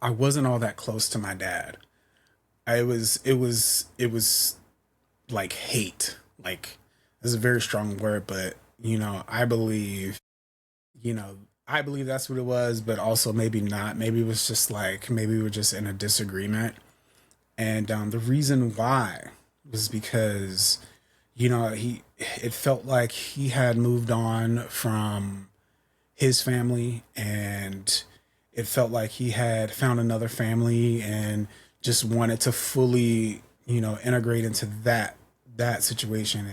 I wasn't all that close to my dad. It was like hate. Like, this is a very strong word, but you know, I believe that's what it was, but also maybe not. Maybe it was just like maybe we were just in a disagreement. And the reason why was because, he it felt like he had moved on from his family, and it felt like he had found another family and just wanted to fully, integrate into that situation.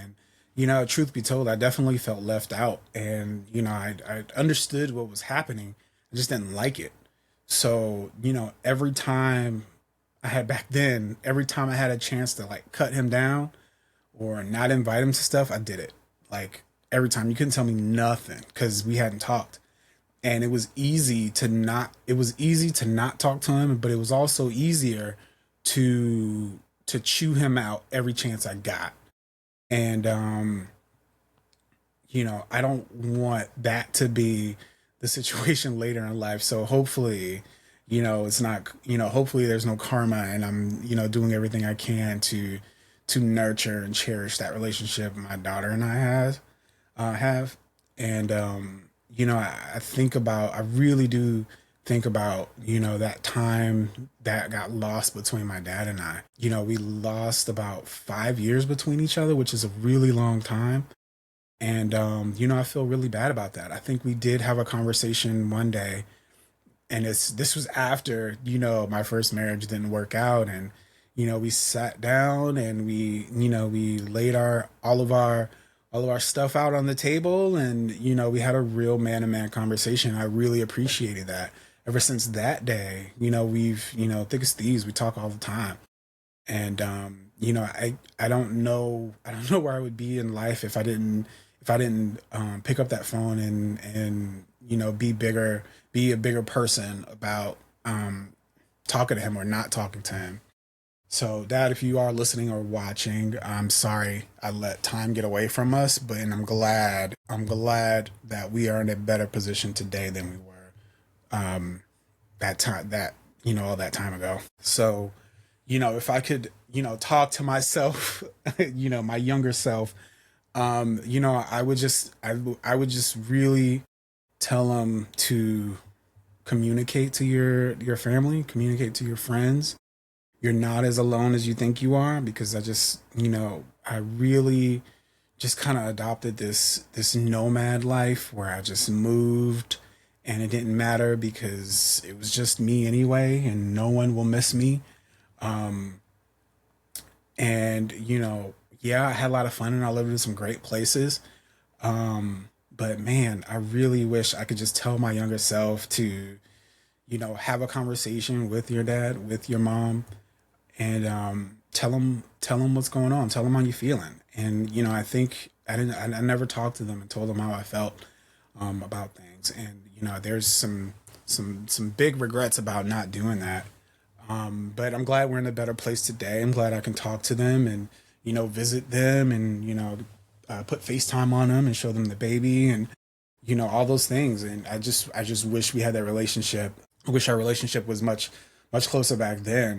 And truth be told, I definitely felt left out, and I understood what was happening. I just didn't like it. So every time every time I had a chance to like cut him down or not invite him to stuff, I did it. Like, every time. You couldn't tell me nothing because we hadn't talked. And it was easy to not talk to him, but it was also easier to chew him out every chance I got. And I don't want that to be the situation later in life. So hopefully, it's not, hopefully there's no karma, and I'm, doing everything I can to nurture and cherish that relationship my daughter and I have. And I really do think about, that time that got lost between my dad and I. We lost about 5 years between each other, which is a really long time. And I feel really bad about that. I think we did have a conversation one day, and this was after, my first marriage didn't work out. And we sat down and we laid our all of our stuff out on the table, and we had a real man-to-man conversation. I really appreciated that. Ever since that day, we've, thick as thieves, we talk all the time. And I don't know where I would be in life if I didn't pick up that phone and be a bigger person about talking to him or not talking to him. So, Dad, if you are listening or watching, I'm sorry I let time get away from us, but and I'm glad that we are in a better position today than we were all that time ago. So, if I could, talk to myself, my younger self, I would just really tell them to communicate to your family, communicate to your friends. You're not as alone as you think you are, because I really just kind of adopted this nomad life where I just moved, and it didn't matter because it was just me anyway, and no one will miss me. Um, and yeah, I had a lot of fun and I lived in some great places. But man, I really wish I could just tell my younger self to, have a conversation with your dad, with your mom, and tell them what's going on, tell them how you feeling. And I think I never talked to them and told them how I felt about things. And there's some big regrets about not doing that. But I'm glad we're in a better place today. I'm glad I can talk to them and visit them, and put FaceTime on them and show them the baby, and all those things. And I just wish we had that relationship. I wish our relationship was much closer back then.